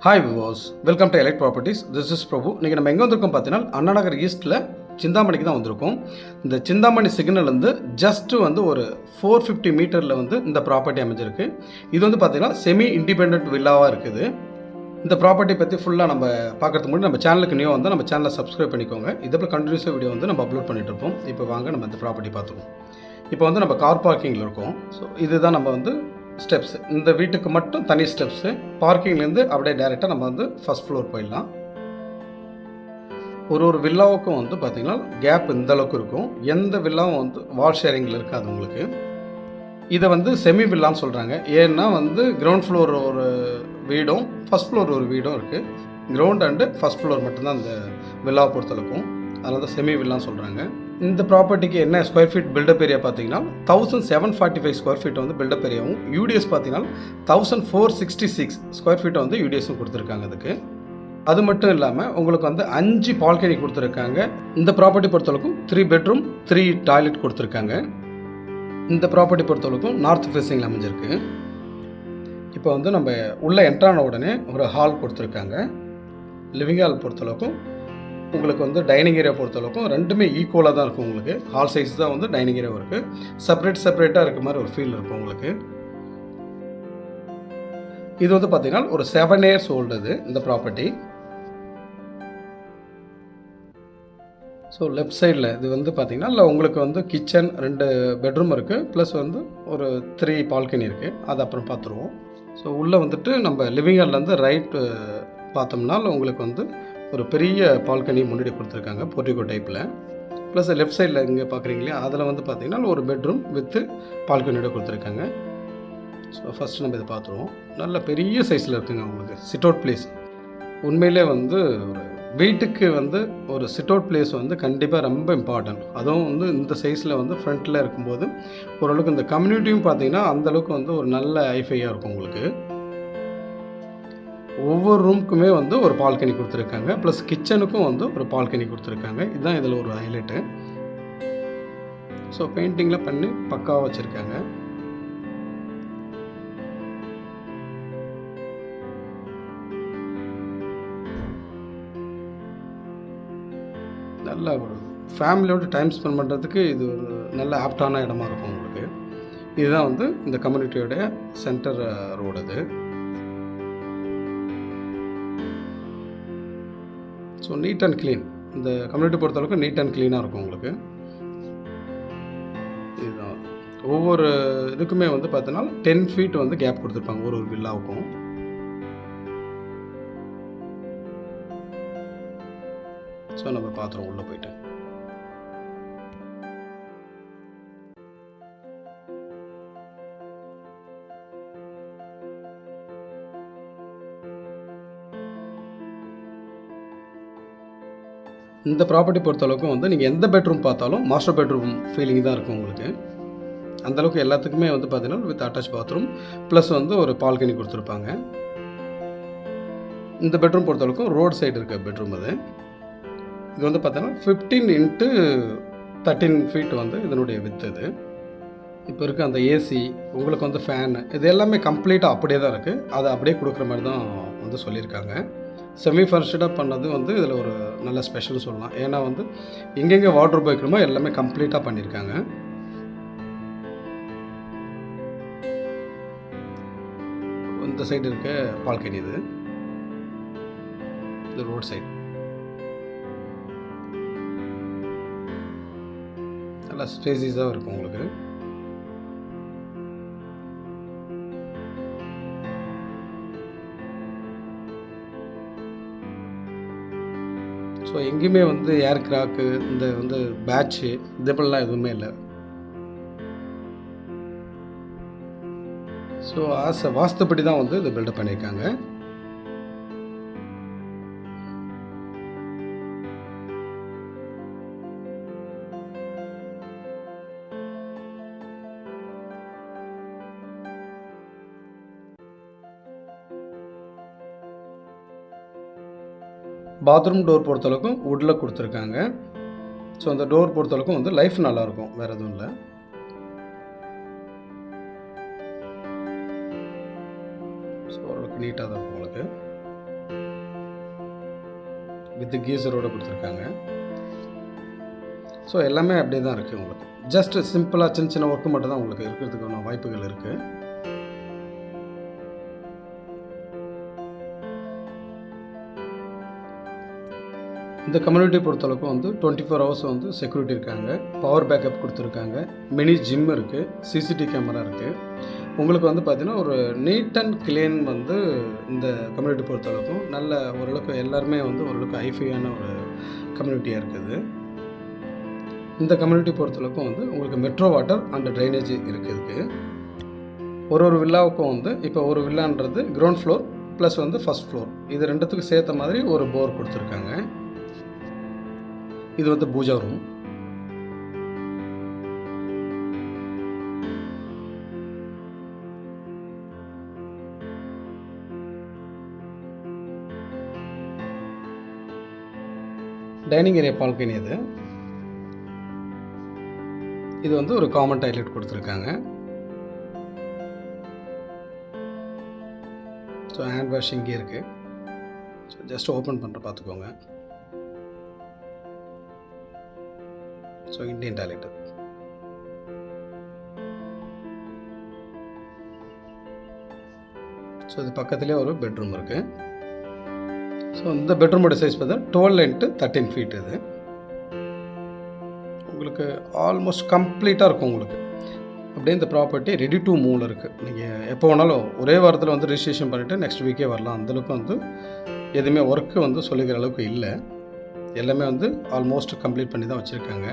Hi viewers, welcome to elite properties. This is Prabhu. இன்றைக்கி நம்ம எங்கே வந்திருக்கோம் பார்த்தீங்கன்னா, அண்ணா நகர் ஈஸ்ட்டில் சிந்தாமணிக்கு தான் வந்திருக்கோம். இந்த சிந்தாமணி சிக்னல்லேருந்து ஜஸ்ட்டு ஒரு 450 மீட்டரில் இந்த ப்ராப்பர்ட்டி அமைஞ்சிருக்கு. இது பார்த்தீங்கன்னா செமி இண்டிபெண்ட் வில்லாவாக இருக்குது. இந்த ப்ராப்பர்ட்டி பற்றி ஃபுல்லாக நம்ம பார்க்கறதுக்கு முன்னாடி நம்ம சேனலுக்கு நியூ வந்து நம்ம சேனலை சப்ஸ்கிரைப் பண்ணிக்கோங்க. இதில் கண்டினியூஸாக வீடியோ நம்ம அப்லோட் பண்ணிட்டு இருப்போம். இப்போ வாங்க நம்ம இந்த ப்ராப்பர்ட்டி பார்த்துருவோம். இப்போ நம்ம கார் பார்க்கிங்கில் இருக்கோம். ஸோ இதுதான் நம்ம ஸ்டெப்ஸ். இந்த வீட்டுக்கு மட்டும் தனி ஸ்டெப்ஸு. பார்க்கிங்லேருந்து அப்படியே டைரெக்டாக நம்ம ஃபஸ்ட் ஃப்ளோர் போயிடலாம். ஒரு வில்லாவுக்கும் பார்த்திங்கன்னா கேப் இந்த அளவுக்கு இருக்கும். எந்த வில்லாவும் வால் ஷேரிங்கில் இருக்காது உங்களுக்கு. இதை செமி வில்லான்னு சொல்கிறாங்க. ஏன்னா கிரவுண்ட் ஃப்ளோர் ஒரு வீடும் ஃபஸ்ட் ஃப்ளோர் ஒரு வீடும் இருக்குது. கிரவுண்ட் அண்டு ஃபஸ்ட் ஃப்ளோர் மட்டும்தான் இந்த வில்லாவை பொறுத்தளவுக்கும். அதனால தான் செமி வில்லான்னு சொல்கிறாங்க. இந்த ப்ராப்பர்ட்டிக்கு என்ன ஸ்கொயர் ஃபீட் பில்டப் ஏரியா பார்த்தீங்கன்னா 1745 ஸ்கொயர் ஃபீட் பில்டப் ஏரியாவும், யூடிஎஸ் பார்த்தீங்கன்னா 1466 ஸ்கொயர் ஃபீட்டை யூடிஎஸும் கொடுத்துருக்காங்க. அதுக்கு அது மட்டும் இல்லாமல் உங்களுக்கு 5 பால்கனி கொடுத்துருக்காங்க. இந்த ப்ராப்பர்ட்டி பொறுத்தளவுக்கும் 3 பெட்ரூம் 3 டாய்லெட் கொடுத்துருக்காங்க. இந்த ப்ராப்பர்ட்டி பொறுத்தளவுக்கும் நார்த் ஃபேஸிங்கில் அமைஞ்சிருக்கு. இப்போ நம்ம உள்ளே என்ட்ரான உடனே ஒரு ஹால் கொடுத்துருக்காங்க. லிவிங் ஹால் பொறுத்தளவுக்கும் உங்களுக்கு டைனிங் ஏரியா பொறுத்தளவுக்கும் ரெண்டுமே ஈக்குவலாக தான் இருக்கும். உங்களுக்கு ஹால் சைஸ் தான் டைனிங் ஏரியாவும் இருக்குது. செப்பரேட்டாக இருக்க மாதிரி ஒரு ஃபீல் இருக்கும் உங்களுக்கு. இது பார்த்தீங்கன்னா ஒரு 7 years ஓல்டு இது இந்த ப்ராப்பர்ட்டி. ஸோ லெஃப்ட் சைடில் இது பார்த்தீங்கன்னா இல்லை உங்களுக்கு கிச்சன் 2 பெட்ரூம் இருக்குது. ப்ளஸ் ஒரு 3 பால்கனி இருக்குது. அது அப்புறம் பார்த்துருவோம். ஸோ உள்ளே நம்ம லிவிங் ஹால்லேருந்து ரைட் பார்த்தோம்னா உங்களுக்கு ஒரு பெரிய பால்கனி முன்னாடி கொடுத்துருக்காங்க போர்டிகோ டைப்பில். ப்ளஸ் லெஃப்ட் சைடில் இங்கே பார்க்குறீங்களே அதில் பார்த்தீங்கன்னா ஒரு பெட்ரூம் வித்து பால்கனியோட கொடுத்துருக்காங்க. ஸோ ஃபஸ்ட்டு நம்ம இதை பார்த்துருவோம். நல்ல பெரிய சைஸில் இருக்குங்க உங்களுக்கு சிட் அவுட் பிளேஸ். உண்மையிலே ஒரு வீட்டுக்கு ஒரு சிட் அவுட் பிளேஸ் கண்டிப்பாக ரொம்ப இம்பார்ட்டன்ட். அதுவும் இந்த சைஸில் ஃப்ரண்ட்டில் இருக்கும்போது ஓரளவுக்கு இந்த கம்யூனிட்டியும் பார்த்தீங்கன்னா அந்தளவுக்கு ஒரு நல்ல ஐஃபையாக இருக்கும் உங்களுக்கு. ஒவ்வொரு ரூமுக்குமே ஒரு பால்கனி கொடுத்துருக்காங்க. ப்ளஸ் கிச்சனுக்கும் ஒரு பால்கனி கொடுத்துருக்காங்க. இதுதான் இதில் ஒரு ஹைலைட்டு. ஸோ பெயிண்டிங்கில் பண்ணி பக்காவாக வச்சுருக்காங்க. நல்ல ஒரு ஃபேமிலியோட டைம் ஸ்பெண்ட் பண்ணுறதுக்கு இது ஒரு நல்ல ஆப்டான இடமா இருக்கும் உங்களுக்கு. இதுதான் இந்த கம்யூனிட்டியோடைய சென்டர் ரோடு. அது ஸோ நீட் அண்ட் க்ளீன். இந்த கம்யூனிட்டி பொறுத்தளவுக்கு நீட் அண்ட் க்ளீனாக இருக்கும் உங்களுக்கு. இதுதான் ஒவ்வொரு இதுக்குமே பார்த்தீங்கன்னா 10 feet கேப் கொடுத்துருப்பாங்க ஒரு வில்லாவுக்கும். ஸோ நம்ம பார்த்துருவோம் உள்ளே போயிட்டு. இந்த ப்ராப்பர்ட்டி பொறுத்தளவுக்கும் நீங்கள் எந்த பெட்ரூம் பார்த்தாலும் மாஸ்டர் பெட்ரூம் ஃபீலிங் தான் இருக்கும் உங்களுக்கு. அந்தளவுக்கு எல்லாத்துக்குமே பார்த்தீங்கன்னா வித் அட்டாச் பாத்ரூம் ப்ளஸ் ஒரு பால்கனி கொடுத்துருப்பாங்க. இந்த பெட்ரூம் பொறுத்தளவுக்கும் ரோடு சைடு இருக்க பெட்ரூம். இது பார்த்தீங்கன்னா 15 into 13 feet இதனுடைய வித்து. இது இப்போ இருக்க அந்த ஏசி உங்களுக்கு ஃபேனு இது எல்லாமே கம்ப்ளீட்டாக அப்படியே தான் இருக்குது. அதை அப்படியே கொடுக்குற மாதிரி தான் சொல்லியிருக்காங்க. செமி ஃபர்னிஷ்டாக பண்ணது இதில் ஒரு நல்ல ஸ்பெஷல் சொல்லலாம். ஏன்னா எங்கெங்கே வார்ட்ரோப் வைக்கணுமோ எல்லாமே கம்ப்ளீட்டாக பண்ணியிருக்காங்க. இந்த சைடு இருக்க பால்கனி இது ரோட் சைடு நல்லா ஸ்பேசிஸாக இருக்கும் உங்களுக்கு. ஸோ எங்கேயுமே ஏர் கிராக்கு இந்த பேட்ச்சு இதுபெல்லாம் எதுவுமே இல்லை. ஸோ வாஸ்துப்படி தான் இது பில்டப் பண்ணியிருக்காங்க. பாத்ரூம் டோர் பொறுத்தளவுக்கும் வுட்டில் கொடுத்துருக்காங்க. ஸோ அந்த டோர் பொறுத்தளவுக்கும் லைஃப் நல்லாயிருக்கும், வேறு எதுவும் இல்லை. ஸோ ஓரளவுக்கு நீட்டாக தான் இருக்கும் உங்களுக்கு. வித் கீசரோடு கொடுத்துருக்காங்க. ஸோ எல்லாமே அப்படியே தான் இருக்குது உங்களுக்கு. ஜஸ்ட் சிம்பிளாக சின்ன சின்ன ஒர்க்கு மட்டும் தான் உங்களுக்கு இருக்கிறதுக்கான வாய்ப்புகள் இருக்குது. இந்த கம்யூனிட்டி பொறுத்தளவுக்கு வந்து 24 ஹவர்ஸ் வந்து செக்யூரிட்டி இருக்காங்க, பவர் பேக்கப் கொடுத்துருக்காங்க, மினி ஜிம் இருக்குது, சிசிடிவி கேமரா இருக்குது. உங்களுக்கு வந்து பார்த்திங்கன்னா ஒரு நீட் அண்ட் க்ளீன் வந்து இந்த கம்யூனிட்டி பொறுத்தளவுக்கும் நல்ல ஓரளவுக்கு எல்லாருமே வந்து ஓரளவுக்கு ஹைஃபையான ஒரு கம்யூனிட்டியாக இருக்குது. இந்த கம்யூனிட்டி பொறுத்தளவுக்கும் வந்து உங்களுக்கு மெட்ரோ வாட்டர் அண்ட் ட்ரைனேஜ் இருக்குது. ஒரு வில்லாவுக்கும் வந்து இப்போ ஒரு வில்லான்றது கிரவுண்ட் ஃப்ளோர் ப்ளஸ் வந்து ஃபஸ்ட் ஃப்ளோர், இது ரெண்டுத்துக்கும் சேர்த்த மாதிரி ஒரு போர் கொடுத்துருக்காங்க. இது வந்து puja room. Dining area balcony இது வந்து ஒரு காமன் டாய்லெட் கொடுத்துருக்காங்க. ஸோ ஹேண்ட் வாஷ் இங்கே இருக்குது. ஸோ ஜஸ்ட் ஓப்பன் பண்ணுற பார்த்துக்கோங்க. So Indian toilet. ஸோ இது பக்கத்துலேயே ஒரு பெட்ரூம் இருக்குது. ஸோ இந்த பெட்ரூமோட சைஸ் பார்த்தா 12 × 13 ஃபீட். இது உங்களுக்கு ஆல்மோஸ்ட் கம்ப்ளீட்டாக இருக்கும். உங்களுக்கு அப்படியே இந்த ப்ராப்பர்ட்டி ரெடி டு மூவில் இருக்குது. நீங்கள் எப்போ வேணாலும் ஒரே வாரத்தில் வந்து ரிஜிஸ்ட்ரேஷன் பண்ணிவிட்டு நெக்ஸ்ட் வீக்கே வரலாம். அந்தளவுக்கு வந்து எதுவுமே ஒர்க்கு வந்து சொல்லிக்கிற அளவுக்கு இல்லை. எல்லாமே வந்து ஆல்மோஸ்ட் கம்ப்ளீட் பண்ணி தான் வச்சுருக்காங்க.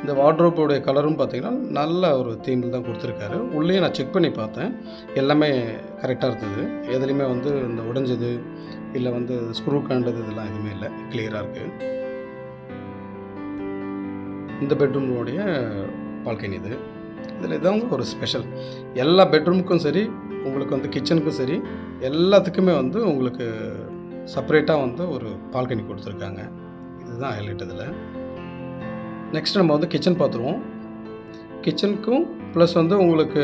இந்த வார்ட்ரோப்போடைய கலரும் பார்த்திங்கன்னா நல்ல ஒரு தீமில் தான் கொடுத்துருக்காரு. உள்ளே நான் செக் பண்ணி பார்த்தேன், எல்லாமே கரெக்டாக இருந்தது. எதுலேயுமே வந்து இந்த உடைஞ்சது இல்லை வந்து ஸ்க்ரூ கண்டது இதெல்லாம் எதுவுமே இல்லை, கிளியராக இருக்குது. இந்த பெட்ரூமோடைய பால்கனி இதில் இதான் ஒரு ஸ்பெஷல். எல்லா பெட்ரூமுக்கும் சரி, உங்களுக்கு வந்து கிச்சனுக்கும் சரி, எல்லாத்துக்குமே வந்து உங்களுக்கு செப்பரேட்டாக வந்து ஒரு பால்கனி கொடுத்துருக்காங்க. இதுதான் ஹைலைட். இதில் நெக்ஸ்ட் நம்ம வந்து கிச்சன் பார்த்துருவோம். கிச்சனுக்கும் ப்ளஸ் வந்து உங்களுக்கு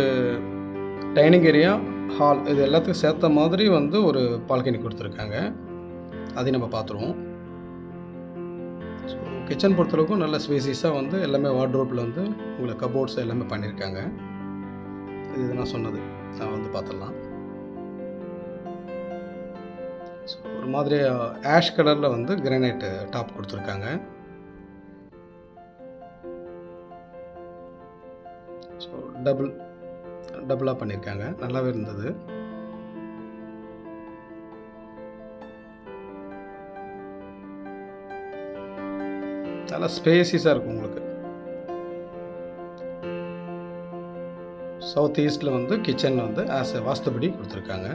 டைனிங் ஏரியா, ஹால் இது எல்லாத்துக்கும் சேர்த்த மாதிரி வந்து ஒரு பால்கனி கொடுத்துருக்காங்க. அதையும் நம்ம பார்த்துருவோம். ஸோ கிச்சன் பொறுத்தளவுக்கும் நல்ல ஸ்பேசிஸாக வந்து எல்லாமே வார்ட்ரோப்பில் வந்து உங்களுக்கு கபோர்ட்ஸ் எல்லாமே பண்ணியிருக்காங்க. இது நான் சொன்னது நான் வந்து பார்த்துடலாம். ஸோ ஒரு மாதிரி ஆஷ் கலரில் வந்து கிரானைட் டாப் கொடுத்துருக்காங்க. ஸோ டபுளாக பண்ணியிருக்காங்க, நல்லாவே இருந்தது. நல்லா ஸ்பேசிஸாக இருக்கும் உங்களுக்கு. சவுத் ஈஸ்டில் வந்து கிச்சன் வந்து ஆஸ் எ வாஸ்துபடி கொடுத்துருக்காங்க.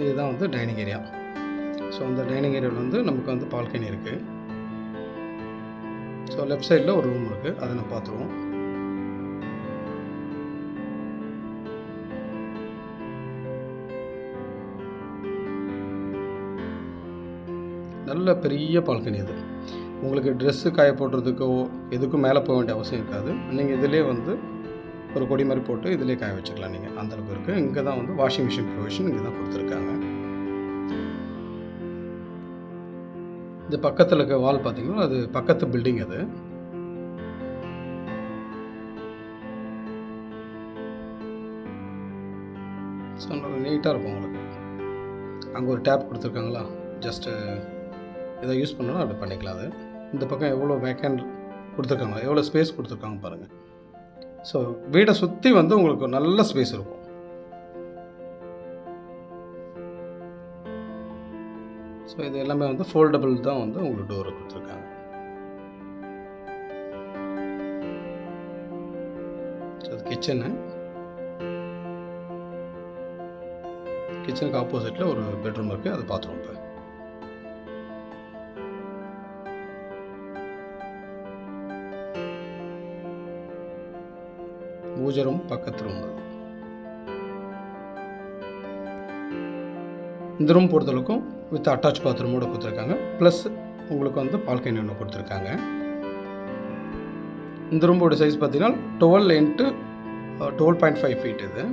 இதுதான் வந்து டைனிங் ஏரியா. ஸோ இந்த டைனிங் ஏரியாவில் வந்து நமக்கு வந்து பால்கனி இருக்குது. ஸோ லெஃப்ட் சைடில் ஒரு ரூம் இருக்குது, அதை நம்ம பார்த்துருவோம். நல்ல பெரிய பால்கனி இது. உங்களுக்கு ட்ரெஸ்ஸு காய போடுறதுக்கோ எதுக்கும் மேலே போக வேண்டிய அவசியம் இருக்காது. நீங்கள் இதிலே வந்து ஒரு கொடி மாதிரி போட்டு இதிலே காய வச்சுக்கலாம். நீங்கள் அந்தளவுக்கு இருக்குது. இங்கே தான் வந்து வாஷிங் மிஷின் ப்ரொவிஷன் இங்கே தான் கொடுத்துருக்காங்க. இந்த பக்கத்தில் இருக்க வால் பார்த்தீங்கன்னா அது பக்கத்து பில்டிங். அது ஸோ நல்லா நீட்டாக இருக்கும் உங்களுக்கு. அங்கே ஒரு டேப் கொடுத்துருக்காங்களா, ஜஸ்ட்டு இதை யூஸ் பண்ணாலும் அப்படி பண்ணிக்கலாம். அது இந்த பக்கம் எவ்வளோ வேக்கண்ட் கொடுத்துருக்காங்க, எவ்வளோ ஸ்பேஸ் கொடுத்துருக்காங்க பாருங்கள். ஸோ வீடை சுற்றி வந்து உங்களுக்கு நல்ல ஸ்பேஸ் இருக்கும். ஸோ இது எல்லாமே வந்து ஃபோல்டபுள் தான் வந்து உங்களுக்கு டோர் கொடுத்துருக்காங்க. ஸோ அது கிச்சனுக்கு ஆப்போசிட்டில் ஒரு பெட்ரூம் இருக்குது, அது பாத்ரூம். இப்போ பூஜை ரூம் பக்கத்து ரூம். இந்த ரூம் பொறுத்தளவுக்கும் வித் அட்டாச் பாத்ரூமோடு கொடுத்துருக்காங்க. ப்ளஸ் உங்களுக்கு வந்து பால்கனி ஒன்று கொடுத்துருக்காங்க. இந்த ரூமோட சைஸ் பார்த்தீங்கன்னா 12 into 12.5 feet இது.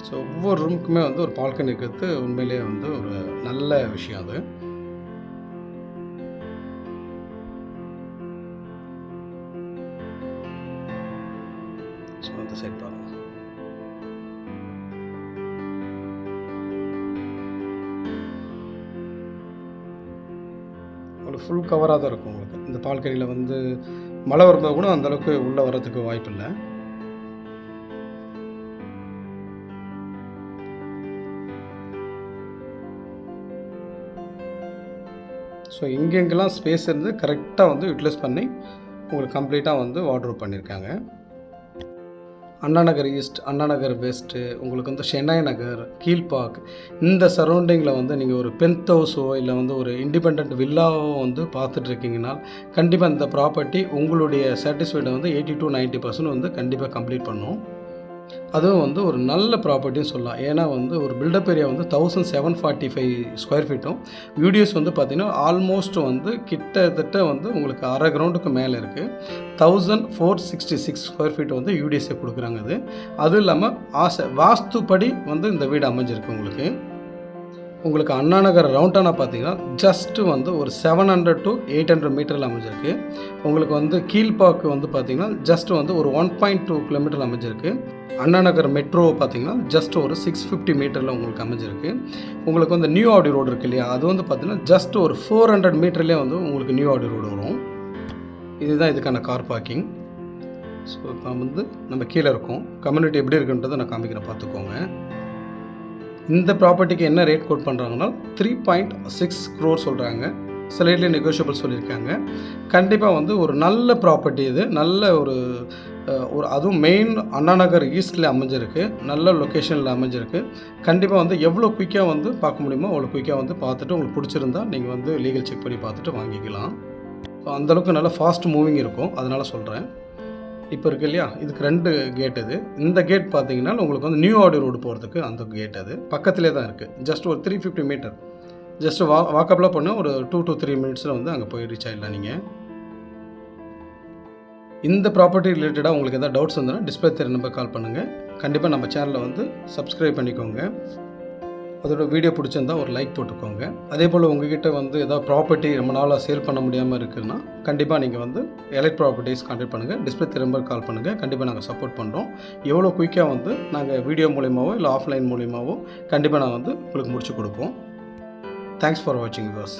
ஸோ ஒவ்வொரு ரூமுக்குமே வந்து ஒரு பால்கனி இருக்கிறது உண்மையிலேயே வந்து ஒரு நல்ல விஷயம் அது. ஸோ அந்த சைட் பாருங்கள். ஒரு ஃபுல் கவராக தான் இருக்கும் உங்களுக்கு. இந்த பால்கனியில் வந்து மழை வரும்போது கூட அந்தளவுக்கு உள்ளே வர்றதுக்கு வாய்ப்பு இல்லை. ஸோ எங்கெங்கெல்லாம் ஸ்பேஸ் இருந்து கரெக்டாக வந்து யூட்டிலைஸ் பண்ணி உங்களுக்கு கம்ப்ளீட்டாக வந்து வார்ட்ரோப் பண்ணியிருக்காங்க. அண்ணா நகர் ஈஸ்ட், அண்ணா நகர் வெஸ்ட்டு, உங்களுக்கு வந்து ஷெனாய் நகர், கீழ்பாக், இந்த சரௌண்டிங்கில் வந்து நீங்கள் ஒரு பென்த் ஹவுஸோ இல்லை வந்து ஒரு இண்டிபெண்ட் வில்லாவோ வந்து பார்த்துட்ருக்கீங்கன்னா கண்டிப்பாக இந்த ப்ராப்பர்ட்டி உங்களுடைய சாட்டிஸ்ஃபைடை வந்து 80 to 90% வந்து கண்டிப்பாக கம்ப்ளீட் பண்ணும். அதுவும் வந்து ஒரு நல்ல ப்ராப்பர்ட்டின்னு சொல்லலாம். ஏன்னா வந்து ஒரு பில்டப் ஏரியா வந்து 1745 ஸ்கொயர் ஃபீட்டும், யூடிஎஸ் வந்து பார்த்திங்கன்னா ஆல்மோஸ்ட் வந்து கிட்டத்தட்ட வந்து உங்களுக்கு அரை கிரவுண்டுக்கு மேலே இருக்குது. 1466 ஸ்கொயர் ஃபீட் வந்து யூடிஎஸ்ஸை கொடுக்குறாங்க. அதுவும் இல்லாமல் வாஸ்துப்படி வந்து இந்த வீடு அமைஞ்சிருக்கு. உங்களுக்கு அண்ணா நகர் ரவுண்டானா பார்த்தீங்கன்னா ஜஸ்ட்டு வந்து ஒரு 700 to 800 மீட்டரில் அமைஞ்சிருக்கு. உங்களுக்கு வந்து கீழ்பாக்கு வந்து பார்த்திங்கன்னா ஜஸ்ட் வந்து ஒரு 1.2 கிலோமீட்டர் அமைஞ்சிருக்கு. அண்ணா நகர் மெட்ரோ பார்த்திங்கன்னா ஜஸ்ட் ஒரு 650 மீட்டரில் உங்களுக்கு அமைஞ்சிருக்கு. உங்களுக்கு வந்து நியூ ஆடி ரோடு இருக்குது இல்லையா, அது வந்து பார்த்திங்கன்னா ஜஸ்ட் ஒரு 400 மீட்டர்லேயே வந்து உங்களுக்கு நியூ ஆடி ரோடு வரும். இதுதான் இதுக்கான கார் பார்க்கிங். ஸோ இப்போ வந்து நம்ம கீழே இருக்கோம். கம்யூனிட்டி எப்படி இருக்குன்றதை நான் காமிக்கிறேன், பார்த்துக்கோங்க. இந்த ப்ராப்பர்ட்டிக்கு என்ன ரேட் கோட் பண்ணுறாங்கன்னா 3.6 crore சொல்கிறாங்க. ஸ்லைட்லி நெகோஷியபிள் சொல்லியிருக்காங்க. கண்டிப்பாக வந்து ஒரு நல்ல ப்ராப்பர்ட்டி இது. நல்ல ஒரு அதுவும் மெயின் அண்ணா நகர் ஈஸ்ட்டில் அமைஞ்சிருக்கு. நல்ல லொக்கேஷனில் அமைஞ்சிருக்கு. கண்டிப்பாக வந்து எவ்வளோ குயிக்காக வந்து பார்க்க முடியுமோ அவ்வளோ குயிக்காக வந்து பார்த்துட்டு உங்களுக்கு பிடிச்சிருந்தா நீங்கள் வந்து லீகல் செக் பண்ணி பார்த்துட்டு வாங்கிக்கலாம். ஸோ அந்தளவுக்கு நல்லா ஃபாஸ்ட் மூவிங் இருக்கும், அதனால் சொல்கிறேன். இப்போ இருக்குது இல்லையா, இதுக்கு 2 கேட். இந்த கேட் பார்த்தீங்கன்னா உங்களுக்கு வந்து நியூ ஆடி ரோடு போகிறதுக்கு அந்த கேட் அது பக்கத்திலே தான் இருக்குது. ஜஸ்ட் ஒரு 350 மீட்டர் ஜஸ்ட் வாக்கப்லாம் பண்ணால் ஒரு 2 to 3 மினிட்ஸில் வந்து அங்கே போய் ரீச் ஆகிடலாம். நீங்கள் இந்த ப்ராப்பர்ட்டி ரிலேட்டடாக உங்களுக்கு எதாவது டவுட்ஸ் இருந்தால் டிஸ்பிளே தெரிய நம்பர் கால் பண்ணுங்கள். கண்டிப்பாக நம்ம சேனலை வந்து சப்ஸ்கிரைப் பண்ணிக்கோங்க. அதோட வீடியோ பிடிச்சிருந்தா ஒரு லைக் போட்டுக்கோங்க. அதே போல் உங்ககிட்ட வந்து எதாவது ப்ராப்பர்ட்டி ரொம்ப நாளாக சேல் பண்ண முடியாமல் இருக்குன்னா கண்டிப்பாக நீங்கள் வந்து எலைட் ப்ராப்பர்ட்டிஸ் கான்டாக்ட் பண்ணுங்கள். டிஸ்பிளே திரும்ப கால் பண்ணுங்கள். கண்டிப்பாக நாங்கள் சப்போர்ட் பண்ணுறோம். எவ்வளோ குயிக்காக வந்து நாங்கள் வீடியோ மூலியமாவோ இல்லை ஆஃப்லைன் மூலியமாவோ கண்டிப்பாக நாங்கள் வந்து உங்களுக்கு முடிச்சு கொடுப்போம். தேங்க்ஸ் ஃபார் வாட்சிங் வியூவர்ஸ்.